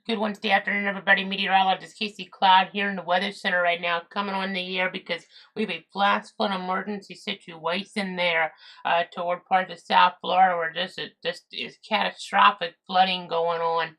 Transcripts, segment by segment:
Good Wednesday afternoon, everybody. Meteorologist Casey Cloud here in the Weather Center right now, coming on the air because we have a flash flood emergency situation there toward parts of South Florida where just is catastrophic flooding going on.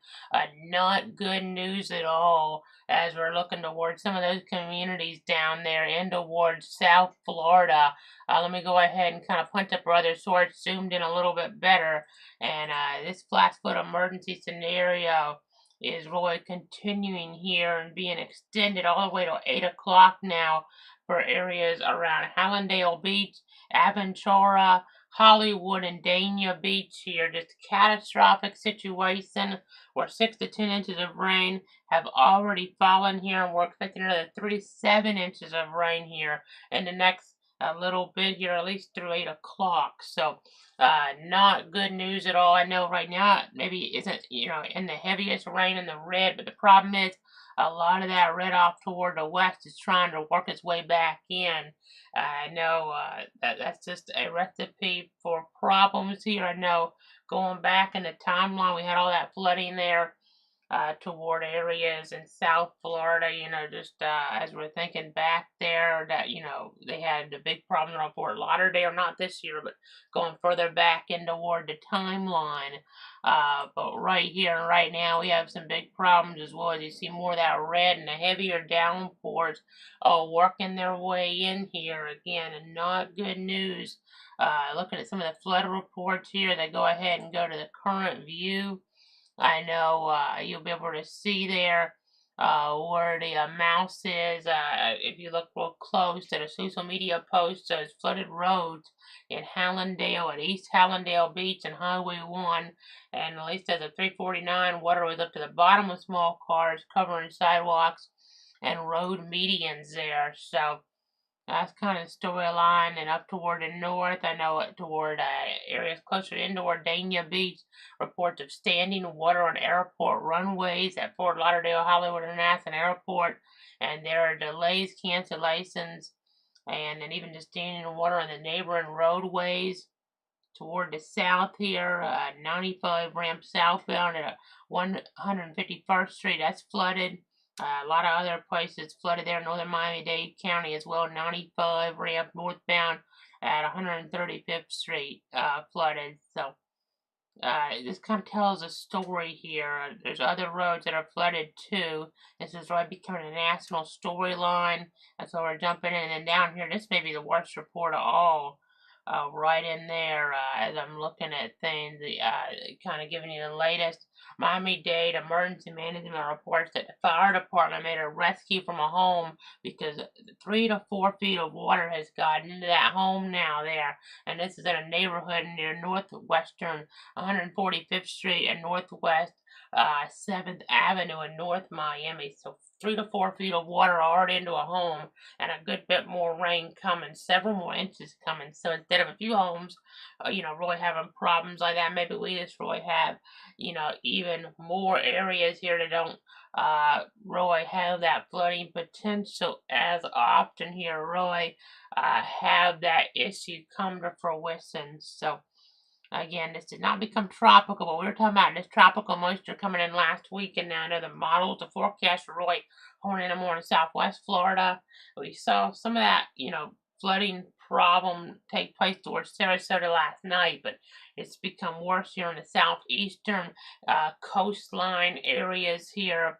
Not good news at all as we're looking towards some of those communities down there and towards South Florida. Let me go ahead and kind of punch up our other source, zoomed in a little bit better, and this flash flood emergency scenario is really continuing here and being extended all the way to 8 o'clock now for areas around Hallandale Beach, Aventura, Hollywood, and Dania Beach here. Just a catastrophic situation where 6 to 10 inches of rain have already fallen here, and we're expecting another 3 to 7 inches of rain here in the next a little bit here, at least through 8 o'clock. So not good news at all. I know right now it maybe isn't, in the heaviest rain in the red, but the problem is a lot of that red off toward the west is trying to work its way back in. I know that's just a recipe for problems here. I know going back in the timeline, we had all that flooding there toward areas in South Florida, just as we're thinking back there that, they had the big problem on Fort Lauderdale, not this year, but going further back in toward the timeline. But right here and right now, we have some big problems as well as you see more of that red and the heavier downpours working their way in here again, and not good news. Looking at some of the flood reports here, they go ahead and go to the current view. I know you'll be able to see there where the mouse is. If you look real close at a social media post, says flooded roads in Hallandale at East Hallandale Beach and Highway 1. And at least as of 3:49, water was up to the bottom of small cars, covering sidewalks and road medians there. So that's kind of storyline, and up toward the north, I know it toward areas closer indoor Dania Beach, reports of standing water on airport runways at Fort Lauderdale Hollywood International Airport, and there are delays, cancellations, and then even just standing water on the neighboring roadways toward the south here. 95 ramp southbound at 151st Street, that's flooded. A lot of other places flooded there. Northern Miami-Dade County as well. 95 ramp northbound at 135th Street flooded. So this kind of tells a story here. There's other roads that are flooded too. This is really becoming a national storyline. That's why we're jumping in. And then down here, this may be the worst report of all. Right in there as I'm looking at things, kind of giving you the latest. Miami-Dade Emergency Management reports that the fire department made a rescue from a home because 3 to 4 feet of water has gotten into that home now there. And this is in a neighborhood near northwestern 145th Street and northwest 7th Avenue in North Miami. So 3 to 4 feet of water already into a home, and a good bit more rain coming, several more inches coming. So instead of a few homes, really having problems like that, maybe we just really have, even more areas here that don't really have that flooding potential as often here, really have that issue come to fruition. So again, this did not become tropical, but we were talking about this tropical moisture coming in last week, and now I know the models, the forecast were really honing in more in southwest Florida. We saw some of that, flooding problem take place towards Sarasota last night, but it's become worse here in the southeastern coastline areas here.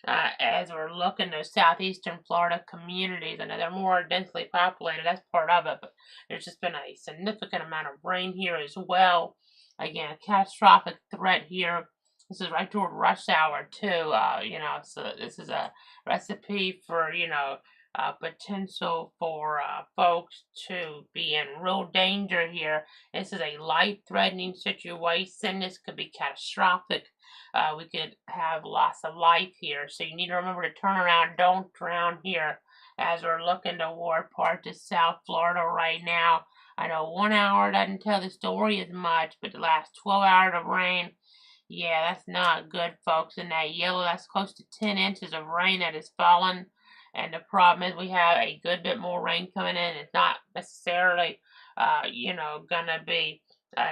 As we're looking at southeastern Florida communities, I know they're more densely populated, that's part of it, but there's just been a significant amount of rain here as well. Again, a catastrophic threat here. This is right toward rush hour too, so this is a recipe for, potential for folks to be in real danger here. This is a life-threatening situation. This could be catastrophic. We could have loss of life here. So you need to remember to turn around, don't drown here as we're looking toward parts of South Florida right now. I know 1 hour doesn't tell the story as much, but the last 12 hours of rain, yeah, that's not good, folks. In that yellow, that's close to 10 inches of rain that has fallen. And the problem is we have a good bit more rain coming in. It's not necessarily, gonna be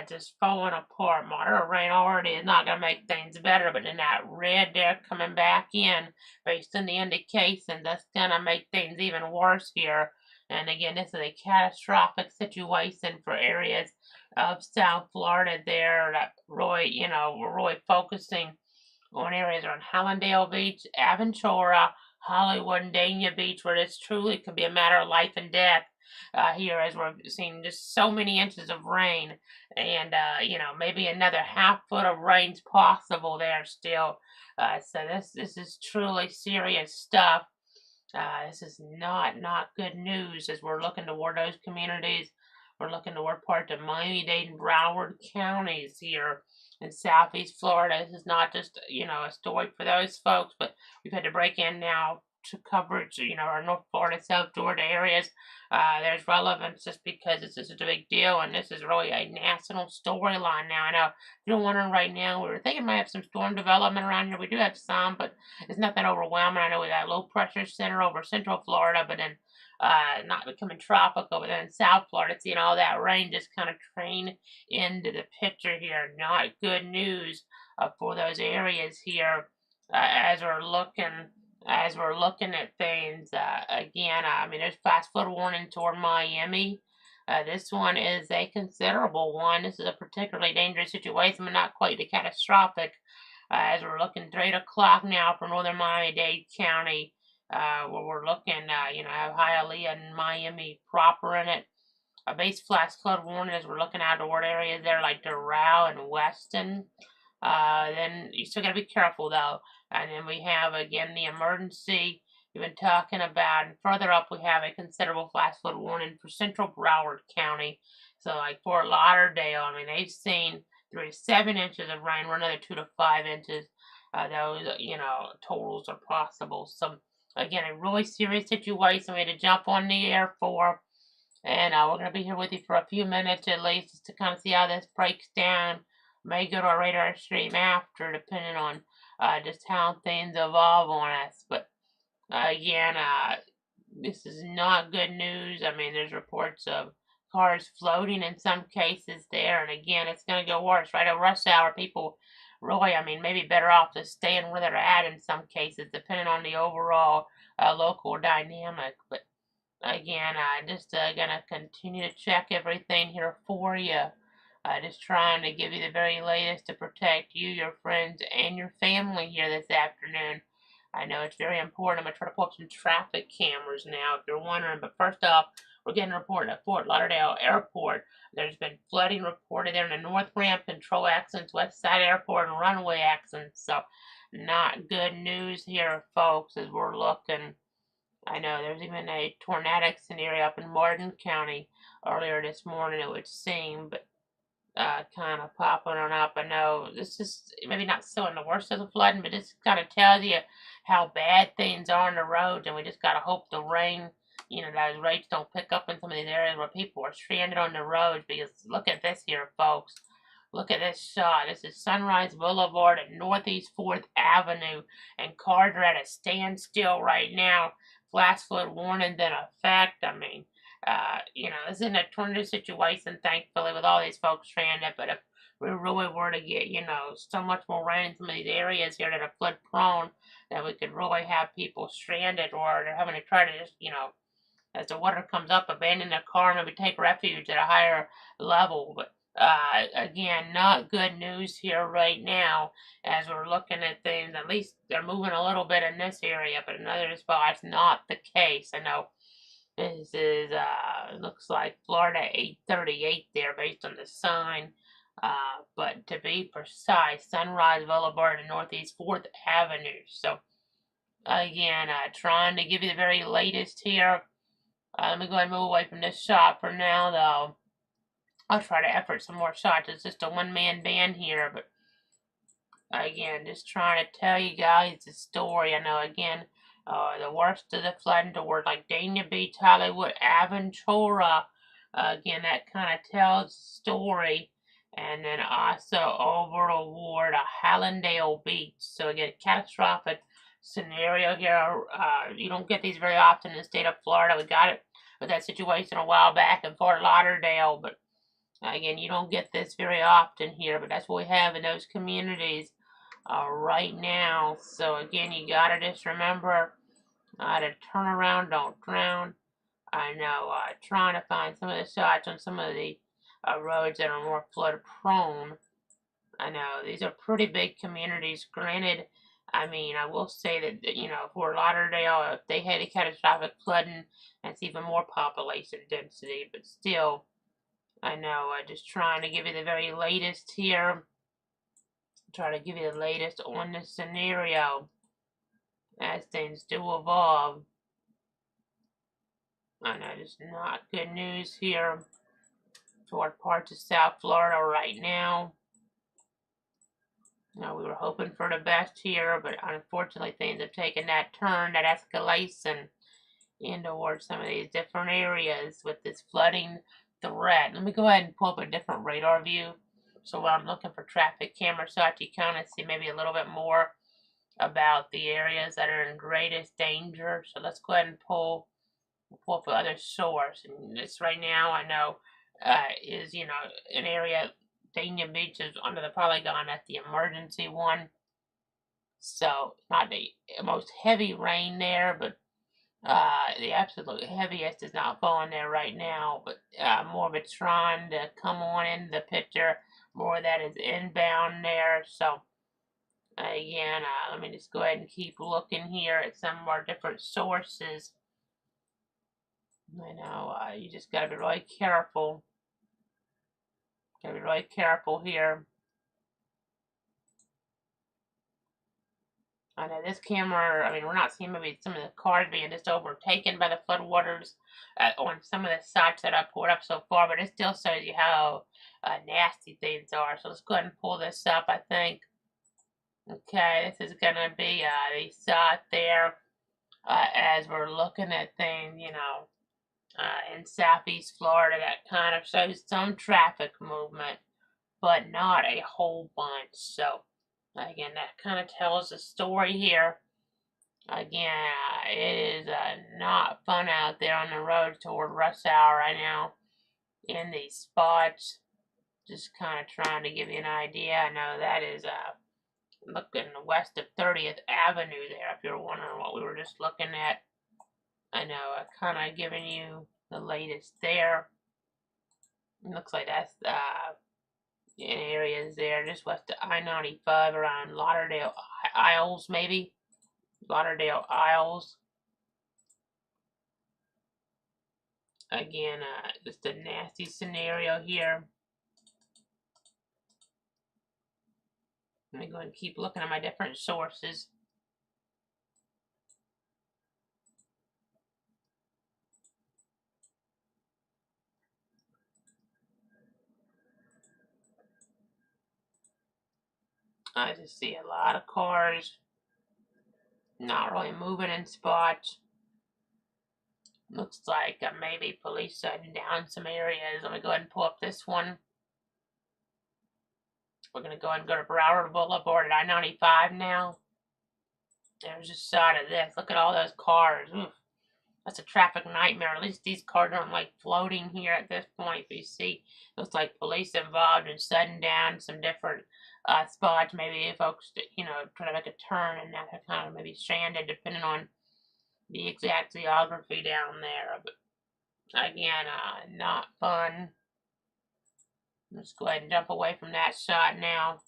just falling apart. Moderate rain already is not going to make things better, but then that red there coming back in based on the indications, that's going to make things even worse here. And again, this is a catastrophic situation for areas of South Florida there that really, we're really focusing on areas around Hallandale Beach, Aventura, Hollywood, and Dania Beach, where this truly could be a matter of life and death. Here, as we're seeing just so many inches of rain, and maybe another half foot of rain's possible there still. So this is truly serious stuff. This is not good news as we're looking toward those communities. We're looking toward parts of Miami-Dade and Broward counties here in Southeast Florida. This is not just, a story for those folks, but we've had to break in now to coverage, our North Florida, South Georgia areas. There's relevance just because this is such a big deal, and this is really a national storyline now. I know if you're wondering right now, we were thinking we might have some storm development around here. We do have some, but it's nothing overwhelming. I know we got a low pressure center over Central Florida, but then not becoming tropical, but then in South Florida, seeing all that rain just kind of train into the picture here. Not good news for those areas here as we're looking at things. Again, I mean, there's fast flood warning toward Miami. This one is a considerable one. This is a particularly dangerous situation, but not quite the catastrophic. As we're looking 3 o'clock now for northern Miami-Dade County, where we're looking, have Hialeah and Miami proper in it. A base flash flood warning as we're looking out toward areas there like Doral and Weston. Then you still got to be careful though. And then we have again the emergency we've been talking about. And further up, we have a considerable flash flood warning for central Broward County. So like Fort Lauderdale, I mean, they've seen 3 to 7 inches of rain, or another 2 to 5 inches. Those, totals are possible. So again, a really serious situation we had to jump on the air for. And we're going to be here with you for a few minutes at least just to kind of see how this breaks down. May go to our radar stream after, depending on just how things evolve on us. But again, this is not good news. I mean, there's reports of cars floating in some cases there. And again, it's going to go worse. Right at rush hour, people really, I mean, maybe better off just staying where they're at in some cases, depending on the overall local dynamic. But again, just gonna continue to check everything here for you. Just trying to give you the very latest to protect you, your friends, and your family here this afternoon. I know it's very important. I'm gonna try to pull up some traffic cameras now if you're wondering. But first off, we're getting a report at Fort Lauderdale Airport. There's been flooding reported there in the north ramp, control accidents, west side airport, and runway accidents. So not good news here, folks, as we're looking. I know there's even a tornadic scenario up in Martin County earlier this morning, it would seem, but kind of popping on up. I know this is maybe not so in the worst of the flooding, but this kind of tells you how bad things are on the roads, and we just got to hope the rain, those rates don't pick up in some of these areas where people are stranded on the roads, because look at this here, folks. Look at this shot. This is Sunrise Boulevard at Northeast 4th Avenue, and cars are at a standstill right now. Flash flood warnings in effect. I mean, this isn't a tornado situation, thankfully, with all these folks stranded, but if we really were to get, so much more rain in some of these areas here that are flood prone, that we could really have people stranded, or they're having to try to just, as the water comes up, abandon their car and maybe take refuge at a higher level. But again, not good news here right now as we're looking at things. At least they're moving a little bit in this area, but in other spots, not the case. I know this is, looks like Florida 838 there based on the sign. But to be precise, Sunrise Boulevard and Northeast 4th Avenue. So, again, trying to give you the very latest here. Let me go ahead and move away from this shot for now, though. I'll try to effort some more shots. It's just a one-man band here, but again, just trying to tell you guys the story. I know, again, the worst of the flooding toward like Dania Beach, Hollywood, Aventura. Again, that kind of tells the story. And then also over toward Hallandale Beach. So again, catastrophic scenario here. You don't get these very often in the state of Florida. We got it with that situation a while back in Fort Lauderdale, but Again, you don't get this very often here, but that's what we have in those communities right now. So again, you gotta just remember to turn around, don't drown. I know, trying to find some of the shots on some of the roads that are more flood prone. I know these are pretty big communities. Granted, I mean, I will say that, Fort Lauderdale, if they had a catastrophic flooding, that's even more population density. But still, I know, just trying to give you the very latest here. Try to give you the latest on this scenario as things do evolve. I know it's not good news here toward parts of South Florida right now. We were hoping for the best here, but unfortunately things have taken that turn, that escalation in towards some of these different areas with this flooding threat. Let me go ahead and pull up a different radar view. So while I'm looking for traffic camera shots, you kind of see maybe a little bit more about the areas that are in greatest danger. So let's go ahead and pull up other source. And this right now, I know, is, an area. Dania Beach is under the polygon. That's the emergency one. So not the most heavy rain there, but the absolute heaviest is not falling there right now. But more of it's trying to come on into the picture. More of that is inbound there. So again, let me just go ahead and keep looking here at some of our different sources. I know, you just gotta be really careful. Gotta be really careful here. I know this camera, I mean, we're not seeing maybe some of the cars being just overtaken by the floodwaters on some of the sites that I pulled up so far, but it still shows you how nasty things are. So let's go ahead and pull this up, I think. Okay, this is going to be the site there as we're looking at things, in southeast Florida that kind of shows some traffic movement, but not a whole bunch. So again, that kind of tells the story here. Again, it is not fun out there on the road toward rush hour right now in these spots. Just kind of trying to give you an idea. I know that is looking west of 30th Avenue there, if you're wondering what we were just looking at. I know, kind of giving you the latest there. It looks like that's in areas there just west of I-95 around Lauderdale Isles, maybe. Lauderdale Isles. Again, just a nasty scenario here. Let me go and keep looking at my different sources. I just see a lot of cars not really moving in spots. Looks like maybe police shutting down some areas. Let me go ahead and pull up this one. We're going to go ahead and go to Broward Boulevard at I-95 now. There's a shot of this. Look at all those cars. Oof. That's a traffic nightmare. At least these cars aren't like floating here at this point. But you see, looks like police involved in shutting down some different spots. Maybe folks, try to make a turn and that kind of maybe stranded depending on the exact geography down there. But again, not fun. Let's go ahead and jump away from that shot now.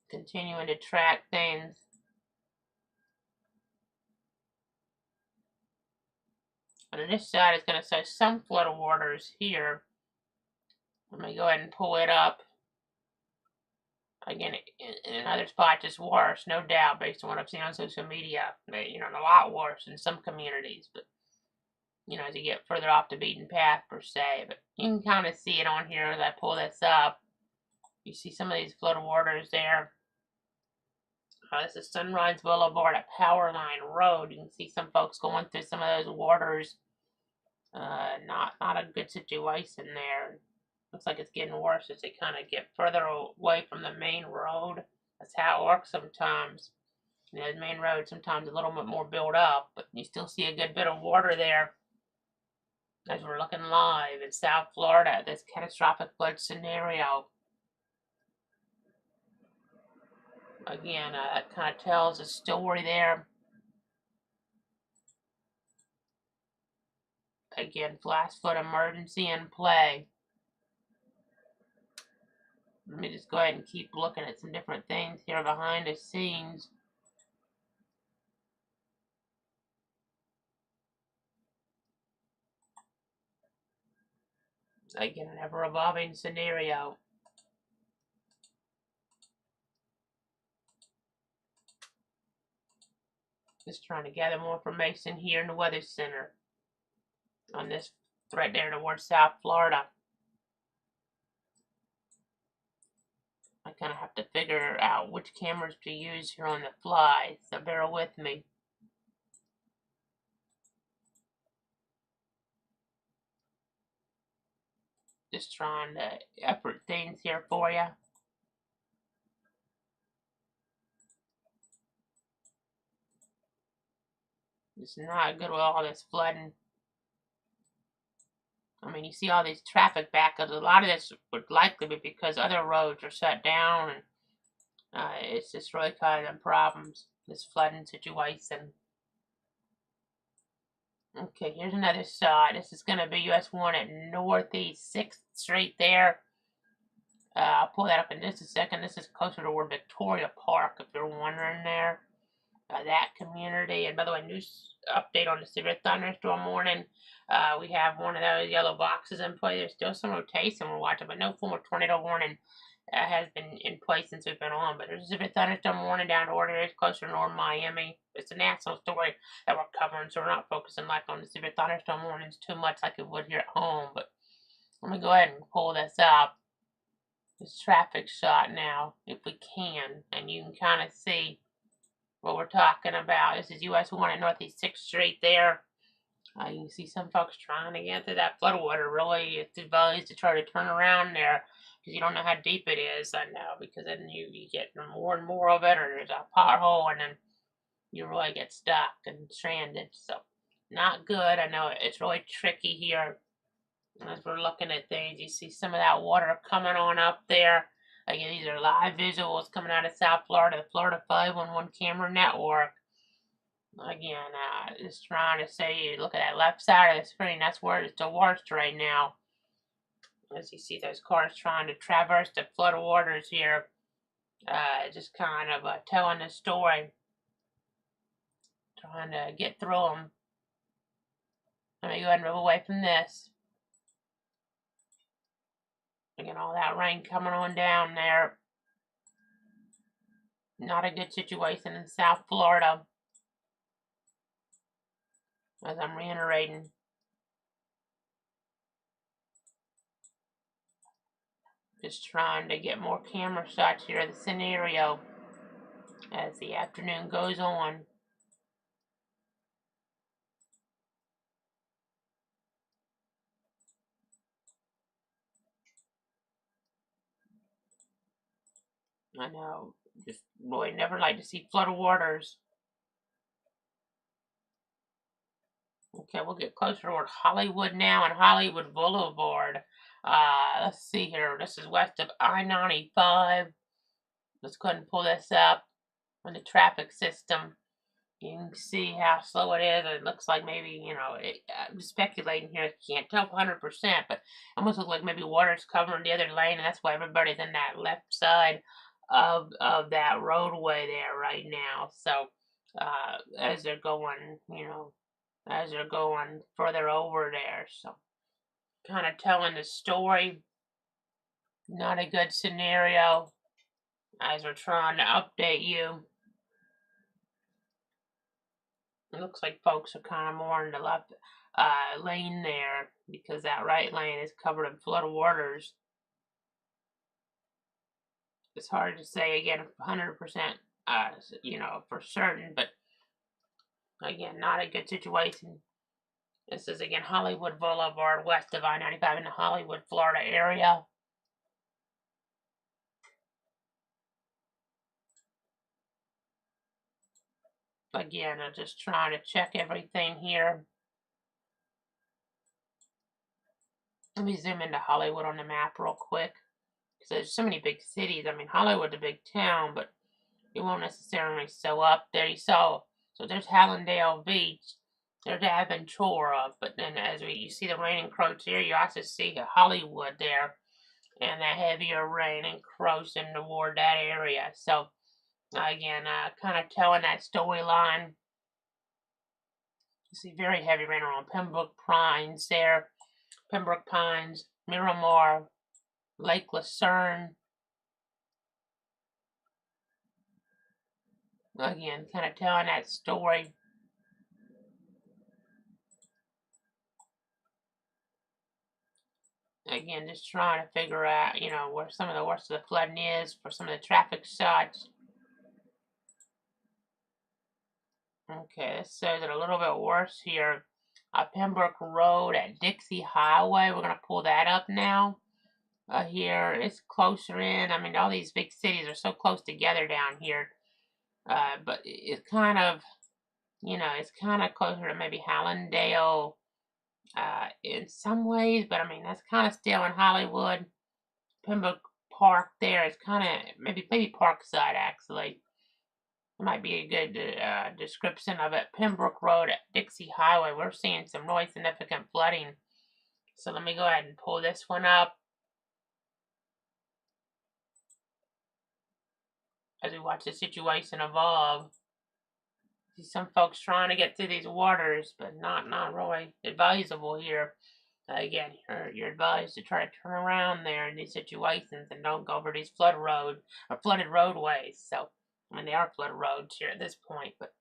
Continuing to track things. And this shot is going to show some flood waters here. Let me go ahead and pull it up. Again, in other spots it's worse, no doubt, based on what I've seen on social media. But, a lot worse in some communities. But, as you get further off the beaten path, per se. But you can kind of see it on here as I pull this up. You see some of these flood waters there. This is Sunrise Boulevard at Powerline Road. You can see some folks going through some of those waters. Not a good situation there. Looks like it's getting worse as they kind of get further away from the main road. That's how it works sometimes. The main road sometimes a little bit more built up, but you still see a good bit of water there. as we're looking live in South Florida, this catastrophic flood scenario. Again, it kind of tells a story there. Again, flash flood emergency in play. Let me just go ahead and keep looking at some different things here behind the scenes. Again, an ever-evolving scenario. Just trying to gather more information here in the Weather Center on this right there towards South Florida. I kind of have to figure out which cameras to use here on the fly, so bear with me. Just trying to effort things here for you. It's not good with all this flooding. I mean, you see all these traffic backups. A lot of this would likely be because other roads are shut down, and it's just really causing problems, this flooding situation. Okay, here's another shot. This is going to be US 1 at Northeast 6th Street there. I'll pull that up in just a second. This is closer toward Victoria Park, if you're wondering there. That community. And by the way, news update on the severe thunderstorm warning. We have one of those yellow boxes in play. There's still some rotation we're watching, but no formal tornado warning has been in place since we've been on. But there's a severe thunderstorm warning down toward areas closer to North Miami. It's a national story that we're covering, so we're not focusing like on the severe thunderstorm warnings too much like it would here at home. But let me go ahead and pull this up. This traffic shot now, if we can, and you can kind of see what we're talking about. This is US 1 at Northeast 6th Street there. You can see some folks trying to get through that floodwater. Really, it's advised to try to turn around there because you don't know how deep it is. I know, because then you get more and more of it, or there's a pothole, and then you really get stuck and stranded. So, not good. I know it's really tricky here. As we're looking at things, you see some of that water coming on up there. Again, these are live visuals coming out of South Florida, the Florida 511 camera network. Again, just trying to say, look at that left side of the screen. That's where it's the worst right now. As you see those cars trying to traverse the flood waters here. Just kind of telling the story. Trying to get through them. Let me go ahead and move away from this. Again, all that rain coming on down there. Not a good situation in South Florida. As I'm reiterating. Just trying to get more camera shots here of the scenario as the afternoon goes on. I know, just really never like to see flooded waters. Okay, we'll get closer toward Hollywood now and Hollywood Boulevard. Let's see here. This is west of I-95. Let's go ahead and pull this up on the traffic system. You can see how slow it is. It looks like maybe, I'm speculating here. Can't tell 100%, but it almost looks like maybe water's covering the other lane, and that's why everybody's in that left side of that roadway there right now. So, as they're going, as they're going further over there. So, kind of telling the story. Not a good scenario as we're trying to update you. It looks like folks are kind of more in the left lane there because that right lane is covered in flood waters. It's hard to say again 100%, for certain, but again, not a good situation. This is again Hollywood Boulevard west of I-95 in the Hollywood, Florida area. Again, I'm just trying to check everything here. Let me zoom into Hollywood on the map real quick. Because there's so many big cities. I mean, Hollywood's a big town, but it won't necessarily show up there. You saw, so there's Hallandale Beach, there's Aventura, but then you see the rain encroach here, you also see Hollywood there, and that heavier rain encroaching toward that area. So, again, kind of telling that storyline. You see very heavy rain around Pembroke Pines there, Pembroke Pines, Miramar, Lake Lucerne. Again, kind of telling that story. Again, just trying to figure out, where some of the worst of the flooding is for some of the traffic shots. Okay, this says it a little bit worse here. Pembroke Road at Dixie Highway. We're going to pull that up now. Here, it's closer in. I mean, all these big cities are so close together down here. But it's kind of, it's kind of closer to maybe Hallandale in some ways. But, I mean, that's kind of still in Hollywood. Pembroke Park there is kind of, maybe Parkside, actually. It might be a good description of it. Pembroke Road at Dixie Highway. We're seeing some really significant flooding. So let me go ahead and pull this one up as we watch the situation evolve. See some folks trying to get through these waters, but not really advisable here. Again, you're advised to try to turn around there in these situations and don't go over these flooded roadways. So, I mean, they are flooded roads here at this point, but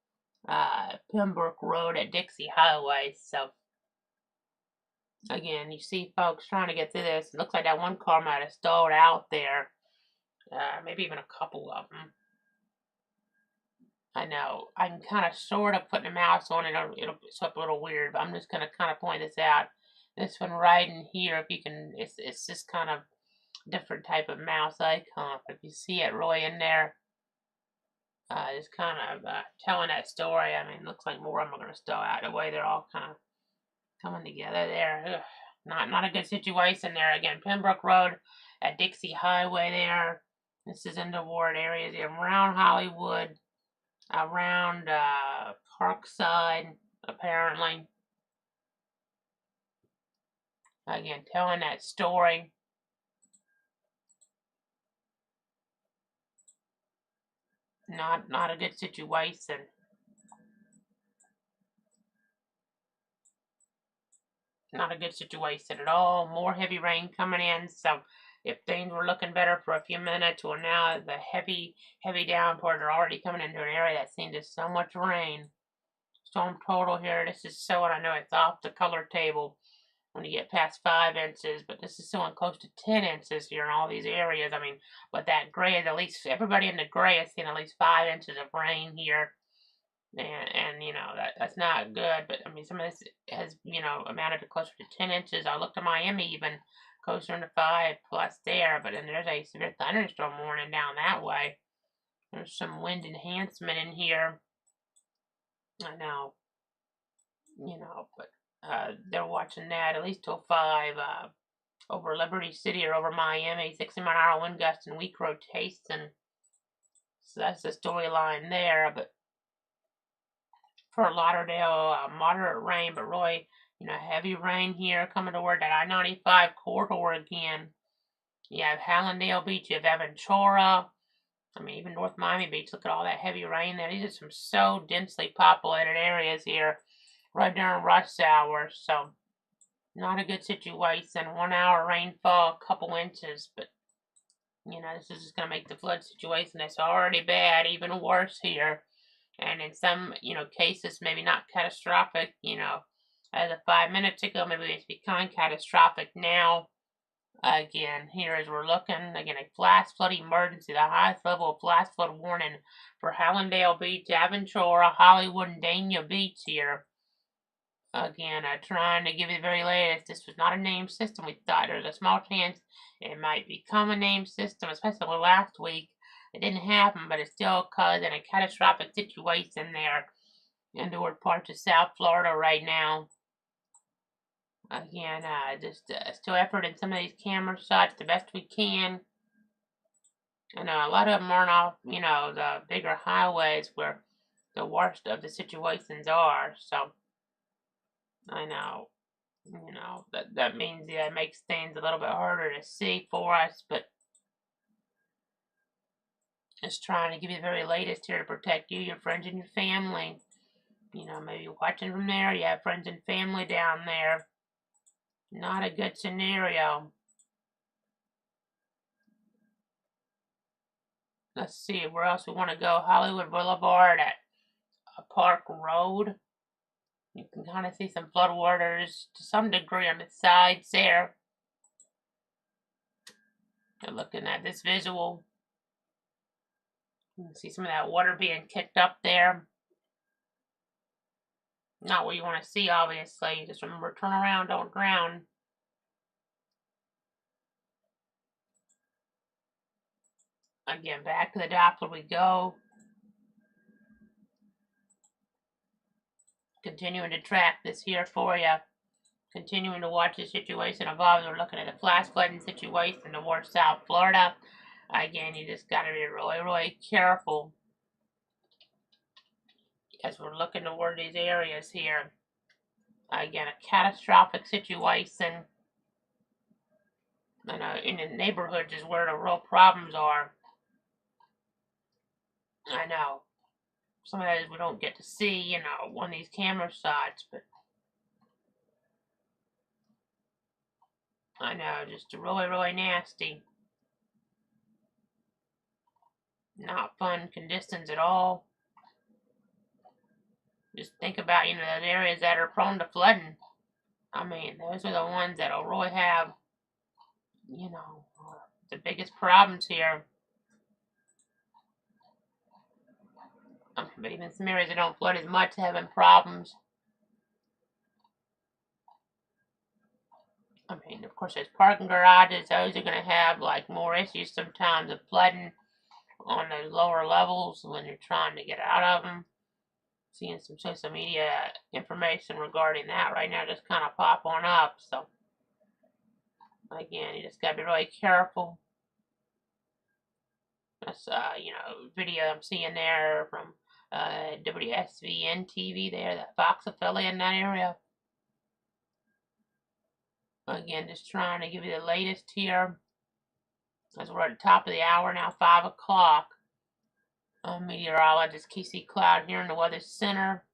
Pembroke Road at Dixie Highway. So, again, you see folks trying to get through this. It looks like that one car might have stalled out there. Maybe even a couple of them. I know. I'm kind of sort of putting a mouse on it. It'll show up a little weird, but I'm just going to kind of point this out. This one right in here, if you can, it's just kind of different type of mouse icon. If you see it really in there, it's kind of telling that story. I mean, it looks like more of them are going to stall out the way they're all kind of coming together there. Ugh. Not a good situation there. Again, Pembroke Road at Dixie Highway there. This is in the ward areas around Hollywood, around Parkside, apparently. Again, telling that story. Not a good situation. Not a good situation at all. More heavy rain coming in. So if things were looking better for a few minutes, well, now the heavy downpours are already coming into an area that seen just so much rain. Storm total here. This is showing, I know it's off the color table when you get past 5 inches, but this is showing close to 10 inches here in all these areas. I mean, but that gray is at least, everybody in the gray has seen at least 5 inches of rain here. And that's not good, but I mean, some of this has, amounted to closer to 10 inches. I looked at Miami even closer to 5 plus there, but then there's a severe thunderstorm warning down that way. There's some wind enhancement in here. I know, but they're watching that at least till 5 over Liberty City or over Miami, 60-mile-an-hour wind gusts and weak rotation. So that's the storyline there, but for Lauderdale, moderate rain, but really, heavy rain here coming toward that I-95 corridor again. You have Hallandale Beach, you have Aventura. I mean, even North Miami Beach, look at all that heavy rain there. These are some so densely populated areas here right during rush hour. So, not a good situation. 1 hour rainfall, a couple inches, but, this is just going to make the flood situation that's already bad even worse here. And in some, cases, maybe not catastrophic, as of 5 minutes ago, maybe it's becoming catastrophic now. Again, here as we're looking, again, a flash flood emergency, the highest level of flash flood warning for Hallandale Beach, Aventura, Hollywood, and Dania Beach here. Again, trying to give you the very latest. This was not a named system. We thought there was a small chance it might become a named system, especially last week. It didn't happen, but it's still causing a catastrophic situation there in toward parts of South Florida right now. Again, just still effort in some of these camera shots the best we can. And a lot of them aren't off, the bigger highways where the worst of the situations are. So I know, that means it makes things a little bit harder to see for us, but just trying to give you the very latest here to protect you, your friends, and your family. Maybe watching from there, you have friends and family down there. Not a good scenario. Let's see where else we want to go. Hollywood Boulevard at Park Road. You can kind of see some floodwaters to some degree on the sides there. You're looking at this visual. You can see some of that water being kicked up there. Not what you want to see, obviously. Just remember, turn around, don't drown. Again, back to the Doppler we go. Continuing to track this here for you. Continuing to watch the situation evolve. We're looking at the flash flooding situation towards South Florida. Again, you just got to be really, really careful as we're looking toward these areas here. Again, a catastrophic situation. In the neighborhoods is where the real problems are. I know. Some of those we don't get to see, on these camera shots, but I know, just really, really nasty. Not fun conditions at all. Just think about, those areas that are prone to flooding. I mean, those are the ones that'll really have, the biggest problems here. But even some areas that don't flood as much having problems. I mean, of course, there's parking garages. Those are going to have, more issues sometimes of flooding on those lower levels when you're trying to get out of them. Seeing some social media information regarding that right now just kind of pop on up. So, again, you just got to be really careful. That's, video I'm seeing there from WSVN TV there, that Fox affiliate in that area. Again, just trying to give you the latest here. As we're at the top of the hour now, 5 o'clock. Meteorologist Casey Cloud here in the Weather Center.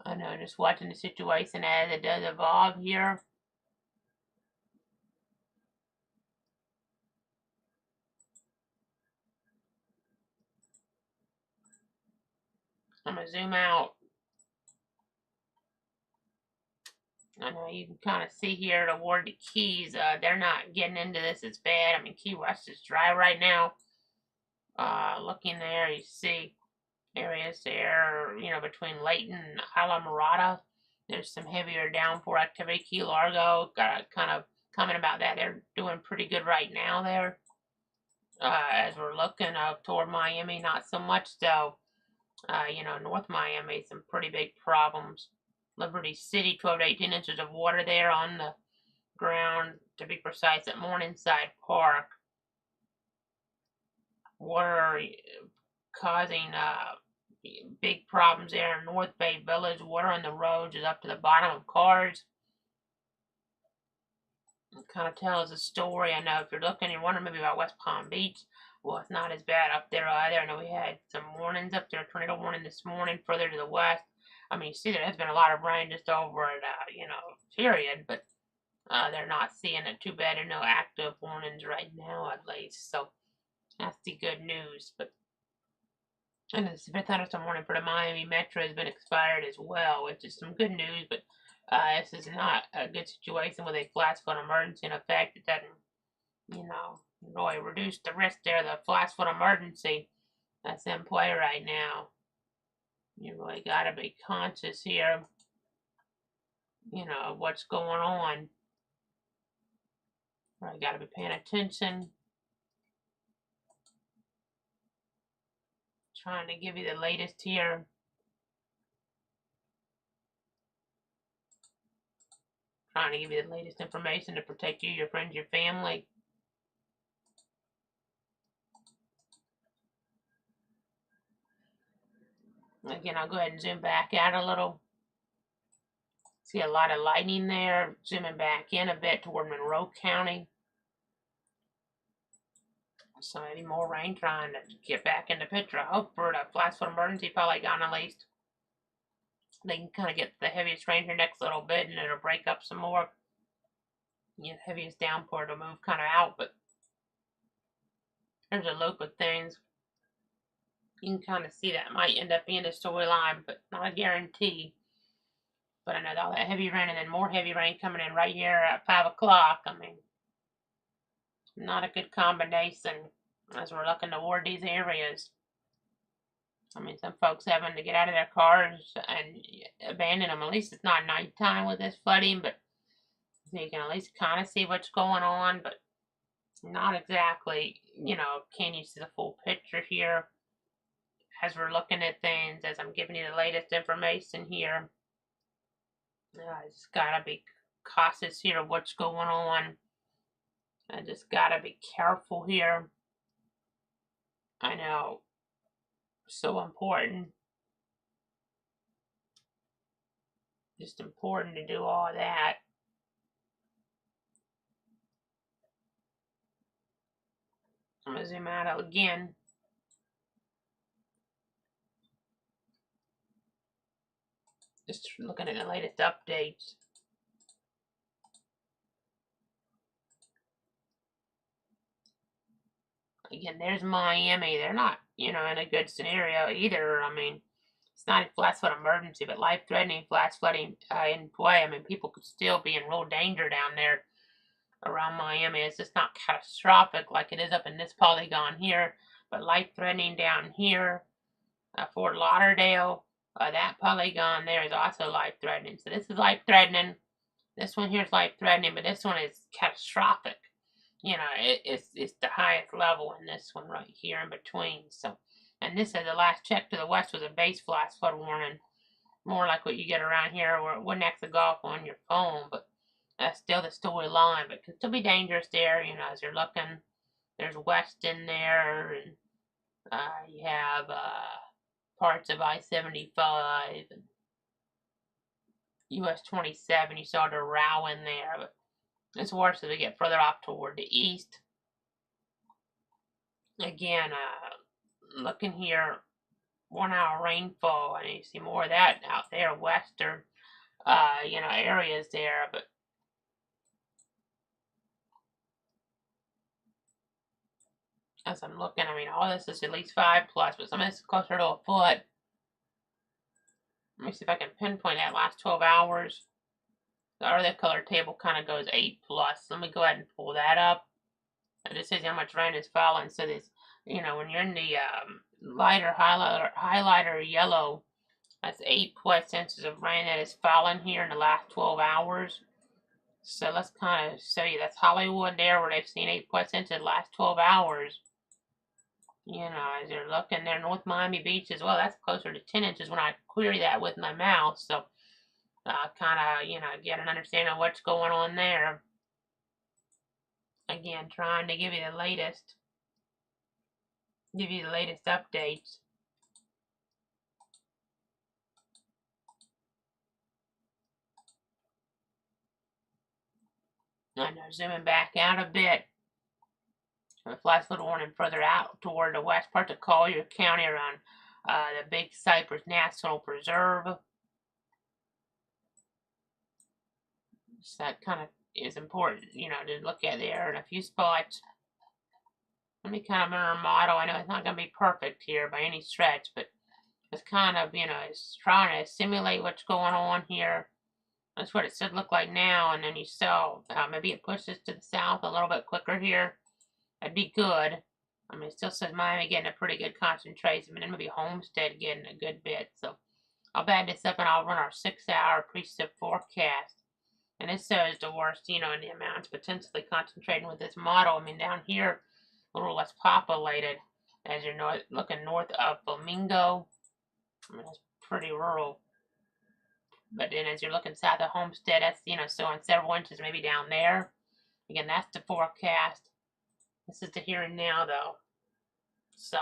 I know, just watching the situation as it does evolve here. I'm going to zoom out. I know you can kind of see here toward the Keys. They're not getting into this as bad. I mean, Key West is dry right now. Looking there, you see areas there, between Layton and Isla Mirada. There's some heavier downpour activity. Key Largo, got kind of comment about that. They're doing pretty good right now there. As we're looking up toward Miami, not so much though. North Miami, some pretty big problems. Liberty City, 12 to 18 inches of water there on the ground, to be precise, at Morningside Park. Water causing big problems there in North Bay Village. Water on the roads is up to the bottom of cars. It kind of tells a story. I know if you're looking, you're wondering maybe about West Palm Beach. Well, it's not as bad up there either. I know we had some warnings up there, tornado warning this morning further to the west. I mean, you see there has been a lot of rain just over it, period, but they're not seeing it too bad. There are no active warnings right now, at least, so that's the good news. But and the severe thunderstorm warning for the Miami Metro has been expired as well, which is some good news, but this is not a good situation with a flash flood emergency in effect. It doesn't, really reduce the risk there, the flash flood emergency that's in play right now. You really got to be conscious here, of what's going on. Really got to be paying attention. Trying to give you the latest here. Trying to give you the latest information to protect you, your friends, your family. Again, I'll go ahead and zoom back out a little. See a lot of lightning there. Zooming back in a bit toward Monroe County. So maybe more rain trying to get back in the picture. I hope for the flash flood emergency polygon at least they can kind of get the heaviest rain here next little bit and it'll break up some more. The heaviest downpour to move kind of out, but there's a loop of things. You can kind of see that might end up being a storyline, but not a guarantee. But I know all that heavy rain and then more heavy rain coming in right here at 5 o'clock. I mean, not a good combination as we're looking toward these areas. I mean, some folks having to get out of their cars and abandon them. At least it's not nighttime with this flooding, but so you can at least kind of see what's going on, but not exactly, can you see the full picture here as we're looking at things, as I'm giving you the latest information here. I just gotta be cautious here of what's going on. I just gotta be careful here. I know, so important. Just important to do all that. I'm gonna zoom out again. Just looking at the latest updates. Again, there's Miami. They're not, in a good scenario either. I mean, it's not a flash flood emergency, but life-threatening flash flooding in play. I mean, people could still be in real danger down there around Miami. It's just not catastrophic like it is up in this polygon here, but life-threatening down here. Fort Lauderdale, that polygon there is also life-threatening. So this is life-threatening. This one here is life-threatening, but this one is catastrophic. It's the highest level in this one right here in between. So, and this is the last check to the west was a base flash flood warning, more like what you get around here, where it wouldn't actually go off on your phone, but that's still the storyline. But it can still be dangerous there, as you're looking. There's west in there, and you have parts of I-75 and US 27. You saw the row in there, but it's worse as we get further off toward the east. Again, looking here, 1 hour rainfall, and you see more of that out there, western, areas there, but as I'm looking, I mean, all this is at least 5+, but some of this is closer to a foot. Let me see if I can pinpoint that last 12 hours. The other color table kind of goes 8+. Let me go ahead and pull that up. This says how much rain is falling. So this, when you're in the lighter highlighter yellow, that's 8+ inches of rain that has fallen here in the last 12 hours. So let's kind of show you. That's Hollywood there, where they've seen 8+ inches in the last 12 hours. As you're looking there, North Miami Beach as well. That's closer to 10 inches when I query that with my mouse. So kind of, get an understanding of what's going on there. Again, trying to give you the latest updates. I know, zooming back out a bit. A flash flood warning further out toward the west part of Collier County around the Big Cypress National Preserve. So that kind of is important, to look at there in a few spots. Let me kind of mirror model. I know it's not going to be perfect here by any stretch, but it's kind of, it's trying to simulate what's going on here. That's what it should look like now, and then you saw maybe it pushes to the south a little bit quicker here. That'd be good. I mean, it still says Miami getting a pretty good concentration, but then maybe Homestead getting a good bit. So I'll bag this up and I'll run our 6-hour precip forecast. And this shows the worst, in the amounts potentially concentrating with this model. I mean, down here, a little less populated as you're looking north of Flamingo. I mean, it's pretty rural But then as you're looking south of Homestead, that's, showing several inches maybe down there. Again, that's the forecast. This is the here and now, though. So,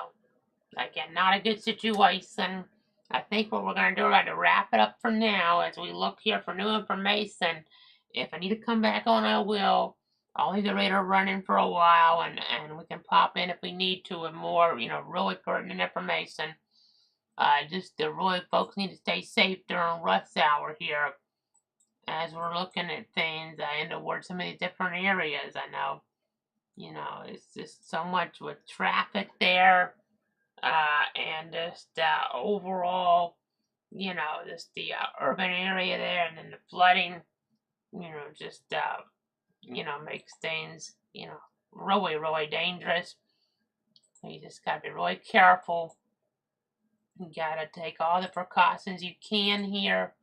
again, not a good situation. I think what we're going to do is to wrap it up for now as we look here for new information. If I need to come back on, I will. I'll leave the radar running for a while, and we can pop in if we need to with more, really pertinent information. Just the really folks need to stay safe during rush hour here as we're looking at things in towards some of these different areas. I know, it's just so much with traffic there, and just overall, just the urban area there, and then the flooding, just makes things, really, really dangerous. You just gotta be really careful. You gotta take all the precautions you can here.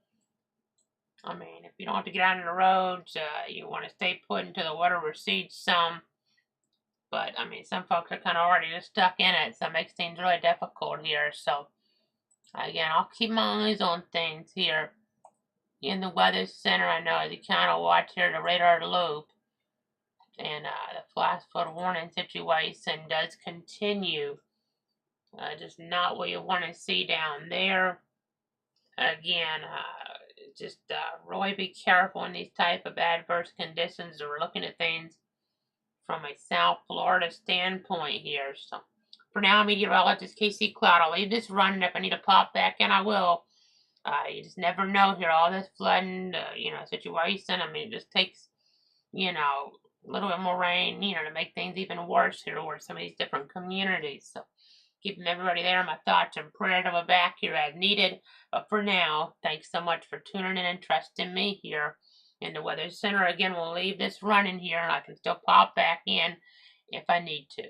I mean, if you don't have to get out on the roads, you want to stay put until the water recedes some. But, I mean, some folks are kind of already just stuck in it, so it makes things really difficult here. So, again, I'll keep my eyes on things here in the Weather Center. I know as you kind of watch here the radar loop, and the flash flood warning situation does continue. Just not what you want to see down there. Again, just really be careful in these type of adverse conditions. We're looking at things from a South Florida standpoint here. So for now, meteorologist Casey Cloud, I'll leave this running. If I need to pop back in, I will. You just never know here. All this flooding, situation. I mean, it just takes, a little bit more rain, to make things even worse here towards some of these different communities. So keeping everybody there. My thoughts and prayers of back here as needed. But for now, thanks so much for tuning in and trusting me here in the Weather Center. Again, we'll leave this running here, and I can still pop back in if I need to.